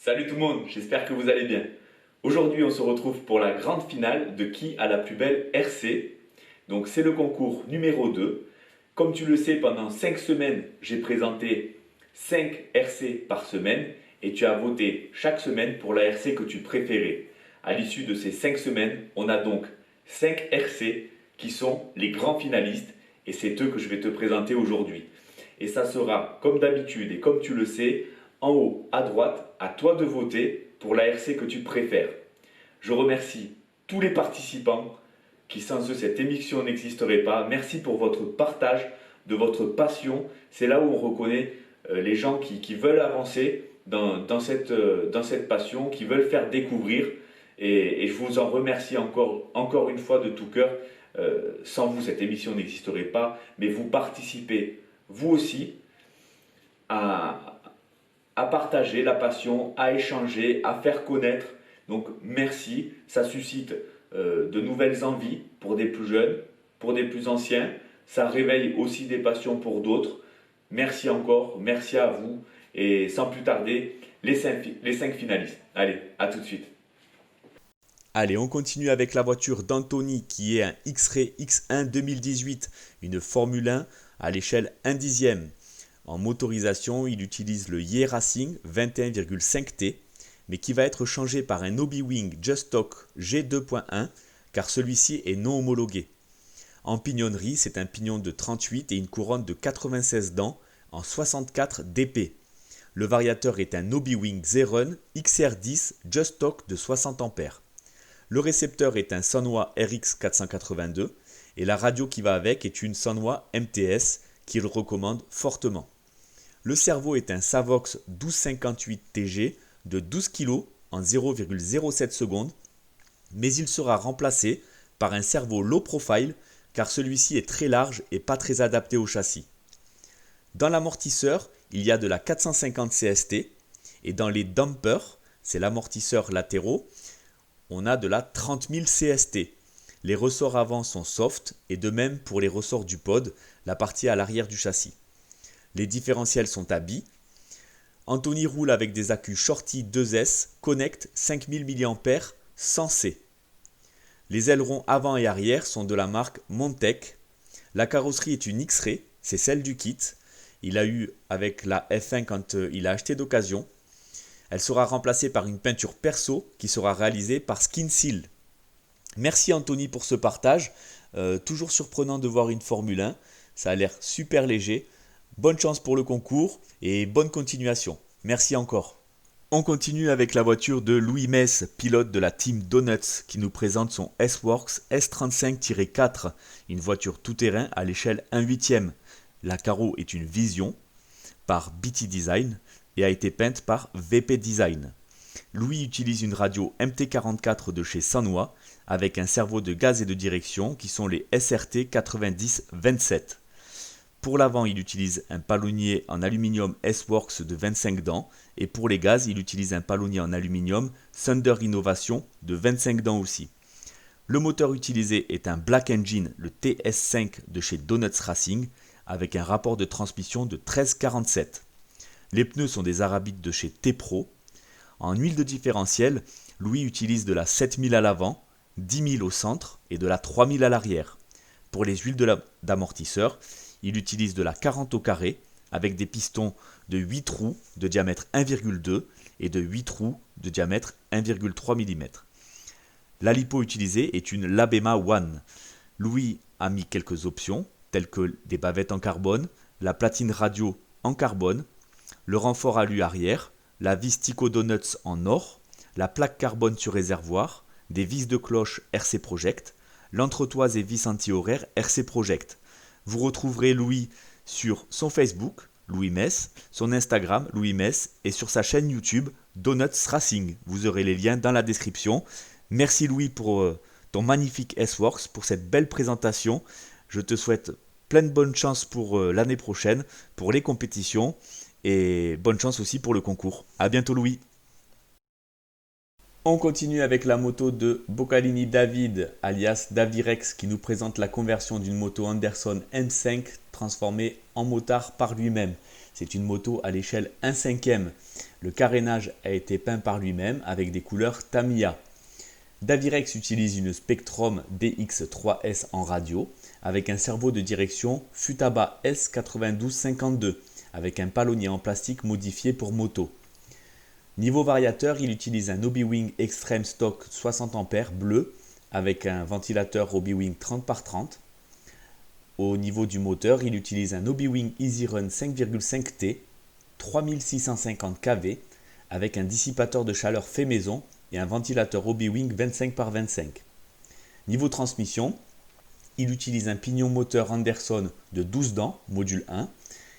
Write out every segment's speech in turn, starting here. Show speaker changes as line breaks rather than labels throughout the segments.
Salut tout le monde, j'espère que vous allez bien. Aujourd'hui, on se retrouve pour la grande finale de Qui a la plus belle RC. Donc c'est le concours numéro 2. Comme tu le sais, pendant 5 semaines, j'ai présenté 5 RC par semaine et tu as voté chaque semaine pour la RC que tu préférais. À l'issue de ces 5 semaines, on a donc 5 RC qui sont les grands finalistes et c'est eux que je vais te présenter aujourd'hui. Et ça sera comme d'habitude et comme tu le sais, en haut à droite, à toi de voter pour la RC que tu préfères. Je remercie tous les participants qui sans eux cette émission n'existerait pas. Merci pour votre partage, de votre passion. C'est là où on reconnaît les gens qui veulent avancer dans cette passion, qui veulent faire découvrir. Et je vous en remercie encore une fois de tout cœur. Sans vous, cette émission n'existerait pas. Mais vous participez, vous aussi, à, à partager la passion, à échanger, à faire connaître. Donc merci, ça suscite de nouvelles envies pour des plus jeunes, pour des plus anciens. Ça réveille aussi des passions pour d'autres. Merci encore, merci à vous. Et sans plus tarder, les 5 finalistes. Allez, à tout de suite.
Allez, on continue avec la voiture d'Anthony qui est un X-Ray X1 2018, une Formule 1 à l'échelle 1 dixième. En motorisation, il utilise le Ye Racing 21,5T, mais qui va être changé par un Hobby-Wing Just Stock G2.1 car celui-ci est non homologué. En pignonnerie, c'est un pignon de 38 et une couronne de 96 dents en 64 dp. Le variateur est un Hobby-Wing Xeron XR10 Just Stock de 60 A. Le récepteur est un Sanwa RX482 et la radio qui va avec est une Sanwa MTS qu'il recommande fortement. Le cerveau est un Savox 1258 TG de 12 kg en 0,07 secondes, mais il sera remplacé par un cerveau low profile car celui-ci est très large et pas très adapté au châssis. Dans l'amortisseur, il y a de la 450 CST et dans les dampers, c'est l'amortisseur latéraux, on a de la 30 000 CST. Les ressorts avant sont soft et de même pour les ressorts du pod, la partie à l'arrière du châssis. Les différentiels sont à billes. Anthony roule avec des accus Shorty 2S Connect 5000 mAh sans C. Les ailerons avant et arrière sont de la marque Montec. La carrosserie est une X-Ray, c'est celle du kit. Il a eu avec la F1 quand il a acheté d'occasion. Elle sera remplacée par une peinture perso qui sera réalisée par Skin Seal. Merci Anthony pour ce partage. Toujours surprenant de voir une Formule 1. Ça a l'air super léger. Bonne chance pour le concours et bonne continuation. Merci encore. On continue avec la voiture de Louis Mess, pilote de la team Donuts, qui nous présente son S-Works S35-4, une voiture tout-terrain à l'échelle 1/8. La carreau est une Vision par BT Design et a été peinte par VP Design. Louis utilise une radio MT44 de chez Sanwa avec un cerveau de gaz et de direction qui sont les SRT 9027. Pour l'avant, il utilise un palonnier en aluminium S-Works de 25 dents et pour les gaz, il utilise un palonnier en aluminium Thunder Innovation de 25 dents aussi. Le moteur utilisé est un Black Engine, le TS5 de chez Donuts Racing avec un rapport de transmission de 13,47. Les pneus sont des Arabiques de chez T-Pro. En huile de différentiel, Louis utilise de la 7000 à l'avant, 10 000 au centre et de la 3000 à l'arrière. Pour les huiles d'amortisseur, il utilise de la 40 au carré avec des pistons de 8 trous de diamètre 1,2 et de 8 trous de diamètre 1,3 mm. L'alipo utilisée est une Labema One. Louis a mis quelques options telles que des bavettes en carbone, la platine radio en carbone, le renfort alu arrière, la vis Tico Donuts en or, la plaque carbone sur réservoir, des vis de cloche RC Project, l'entretoise et vis anti-horaire RC Project. Vous retrouverez Louis sur son Facebook, Louis Mess, son Instagram, Louis Mess, et sur sa chaîne YouTube, Donuts Racing. Vous aurez les liens dans la description. Merci Louis pour ton magnifique S-Works, pour cette belle présentation. Je te souhaite plein de bonne chance pour l'année prochaine, pour les compétitions, et bonne chance aussi pour le concours. A bientôt Louis. On continue avec la moto de Boccalini David, alias Davirex, qui nous présente la conversion d'une moto Anderson M5 transformée en motard par lui-même. C'est une moto à l'échelle 1/5. Le carénage a été peint par lui-même avec des couleurs Tamiya. Davirex utilise une Spectrum DX3S en radio avec un servo de direction Futaba S9252 avec un palonnier en plastique modifié pour moto. Niveau variateur, il utilise un Obi-Wing Extreme Stock 60 A bleu avec un ventilateur Obi-Wing 30x30. Au niveau du moteur, il utilise un Obi-Wing EasyRun 5,5T 3650 kV avec un dissipateur de chaleur fait maison et un ventilateur Obi-Wing 25x25. Niveau transmission, il utilise un pignon moteur Anderson de 12 dents, module 1,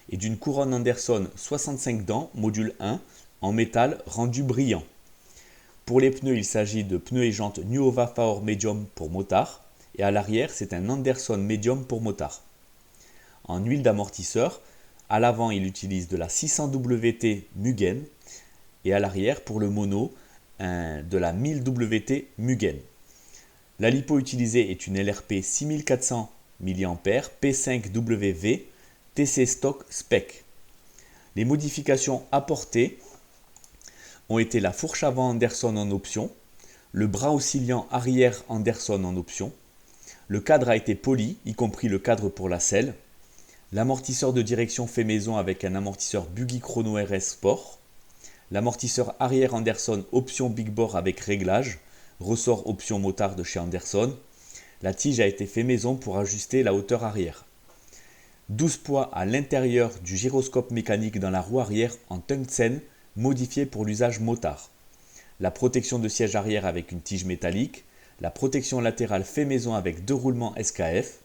et d'une couronne Anderson 65 dents, module 1, en métal rendu brillant. Pour les pneus, il s'agit de pneus et jantes Nuova Faor Medium pour motard, et à l'arrière, c'est un Anderson Medium pour motard. En huile d'amortisseur, à l'avant, il utilise de la 600WT Mugen, et à l'arrière, pour le mono, de la 1000WT Mugen. La lipo utilisée est une LRP 6400 mAh P5WV TC Stock Spec. Les modifications apportées ont été la fourche avant Anderson en option, le bras oscillant arrière Anderson en option, le cadre a été poli, y compris le cadre pour la selle, l'amortisseur de direction fait maison avec un amortisseur Buggy Chrono RS Sport, l'amortisseur arrière Anderson option Big Bore avec réglage, ressort option motard de chez Anderson. La tige a été fait maison pour ajuster la hauteur arrière. 12 poids à l'intérieur du gyroscope mécanique dans la roue arrière en tungstène modifié pour l'usage motard. La protection de siège arrière avec une tige métallique, la protection latérale fait maison avec 2 roulements SKF,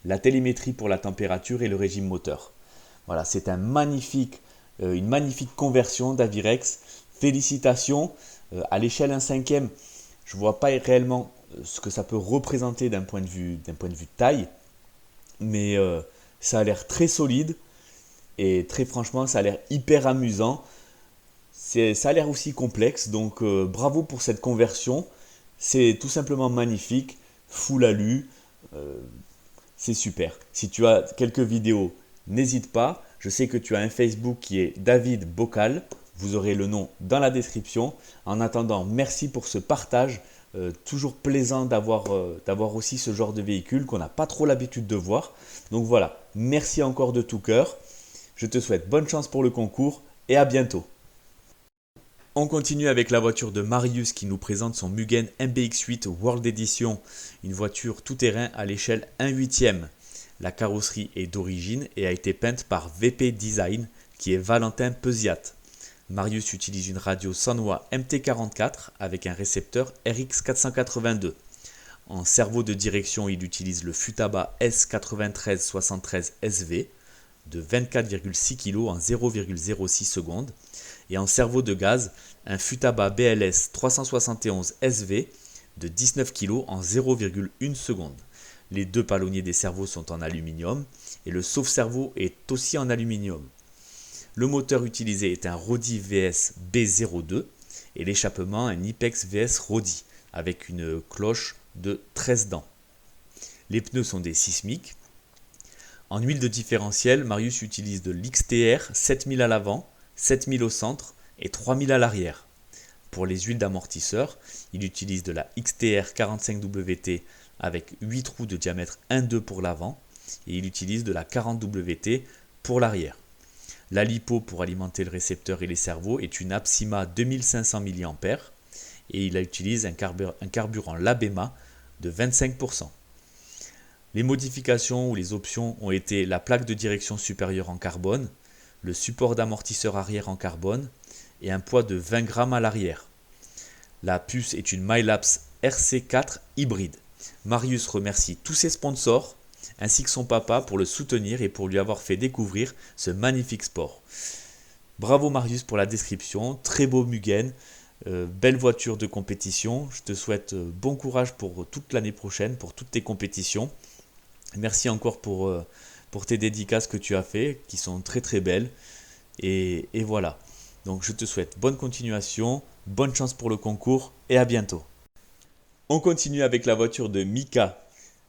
la télémétrie pour la température et le régime moteur. Voilà, c'est une magnifique conversion d'Avirex. Félicitations. À l'échelle 1/5, je ne vois pas réellement ce que ça peut représenter d'un point de vue taille, mais ça a l'air très solide et très franchement, ça a l'air hyper amusant. Ça a l'air aussi complexe, donc bravo pour cette conversion. C'est tout simplement magnifique, full alu, c'est super. Si tu as quelques vidéos, n'hésite pas. Je sais que tu as un Facebook qui est David Bocal. Vous aurez le nom dans la description. En attendant, merci pour ce partage. Toujours plaisant d'avoir aussi ce genre de véhicule qu'on n'a pas trop l'habitude de voir. Donc voilà, merci encore de tout cœur. Je te souhaite bonne chance pour le concours et à bientôt. On continue avec la voiture de Marius qui nous présente son Mugen MBX8 World Edition, une voiture tout-terrain à l'échelle 1/8. La carrosserie est d'origine et a été peinte par VP Design qui est Valentin Peusiat. Marius utilise une radio Sanwa MT44 avec un récepteur RX482. En servo de direction, il utilise le Futaba S9373 SV de 24,6 kg en 0,06 secondes et en servo de gaz, un Futaba BLS 371 SV de 19 kg en 0,1 seconde. Les deux palonniers des servos sont en aluminium et le sauve-servo est aussi en aluminium. Le moteur utilisé est un Rodi VS B02 et l'échappement un Ipex VS Rodi avec une cloche de 13 dents. Les pneus sont des sismiques. En huile de différentiel, Marius utilise de l'XTR 7000 à l'avant, 7000 au centre et 3000 à l'arrière. Pour les huiles d'amortisseur, il utilise de la XTR 45WT avec 8 trous de diamètre 1,2 pour l'avant et il utilise de la 40WT pour l'arrière. La lipo pour alimenter le récepteur et les servos est une Apsima 2500 mAh et il utilise un carburant Labema de 25%. Les modifications ou les options ont été la plaque de direction supérieure en carbone, le support d'amortisseur arrière en carbone et un poids de 20 grammes à l'arrière. La puce est une Milapse RC4 hybride. Marius remercie tous ses sponsors ainsi que son papa pour le soutenir et pour lui avoir fait découvrir ce magnifique sport. Bravo Marius pour la description, très beau Mugen, belle voiture de compétition. Je te souhaite bon courage pour toute l'année prochaine, pour toutes tes compétitions. Merci encore pour tes dédicaces que tu as fait, qui sont très très belles. Et voilà, donc je te souhaite bonne continuation, bonne chance pour le concours et à bientôt. On continue avec la voiture de Mika,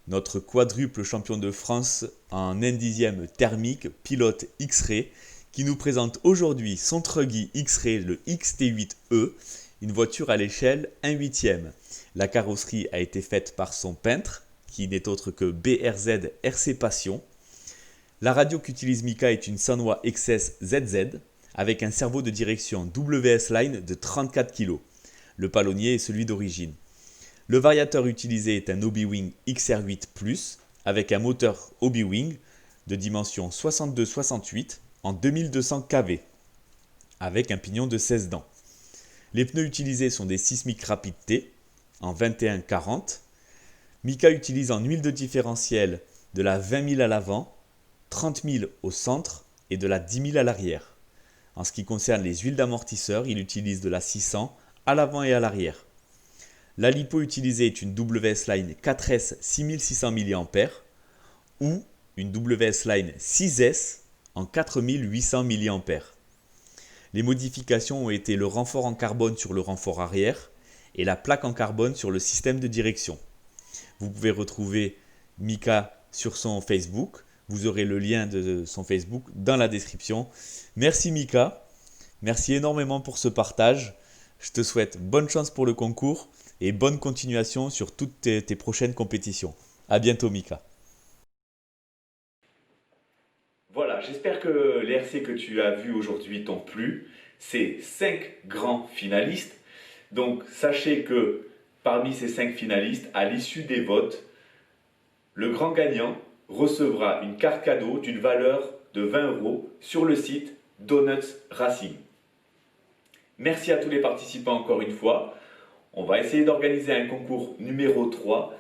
notre quadruple champion de France en 1/10 thermique, pilote X-Ray, qui nous présente aujourd'hui son Truggy X-Ray, le XT8E, une voiture à l'échelle 1/8. La carrosserie a été faite par son peintre, qui n'est autre que BRZ RC Passion. La radio qu'utilise Mika est une Sanwa XS ZZ avec un cerveau de direction WS Line de 34 kg. Le palonnier est celui d'origine. Le variateur utilisé est un Obi-Wing XR8 Plus avec un moteur Obi-Wing de dimension 62-68 en 2200 kV avec un pignon de 16 dents. Les pneus utilisés sont des Sismic Rapid T en 21-40. Mika utilise en huile de différentiel de la 20 000 à l'avant, 30 000 au centre et de la 10 000 à l'arrière. En ce qui concerne les huiles d'amortisseur, il utilise de la 600 à l'avant et à l'arrière. La lipo utilisée est une WS Line 4S 6600 mAh ou une WS Line 6S en 4800 mAh. Les modifications ont été le renfort en carbone sur le renfort arrière et la plaque en carbone sur le système de direction. Vous pouvez retrouver Mika sur son Facebook. Vous aurez le lien de son Facebook dans la description. Merci Mika. Merci énormément pour ce partage. Je te souhaite bonne chance pour le concours et bonne continuation sur toutes tes prochaines compétitions. À bientôt Mika.
Voilà, j'espère que les RC que tu as vus aujourd'hui t'ont plu. C'est 5 grands finalistes. Donc sachez que parmi ces 5 finalistes, à l'issue des votes, le grand gagnant recevra une carte cadeau d'une valeur de 20 € sur le site Donuts Racing. Merci à tous les participants encore une fois. On va essayer d'organiser un concours numéro 3.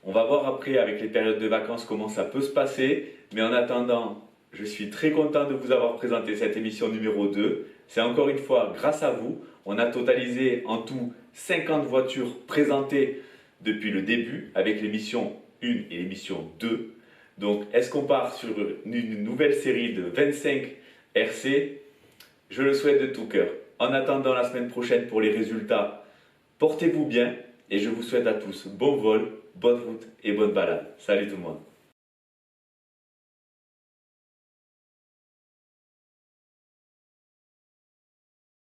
On va voir après avec les périodes de vacances comment ça peut se passer. Mais en attendant, je suis très content de vous avoir présenté cette émission numéro 2. C'est encore une fois grâce à vous. On a totalisé en tout 50 voitures présentées depuis le début avec l'émission 1 et l'émission 2. Donc, est-ce qu'on part sur une nouvelle série de 25 RC? Je le souhaite de tout cœur. En attendant la semaine prochaine pour les résultats, portez-vous bien et je vous souhaite à tous bon vol, bonne route et bonne balade. Salut tout le monde.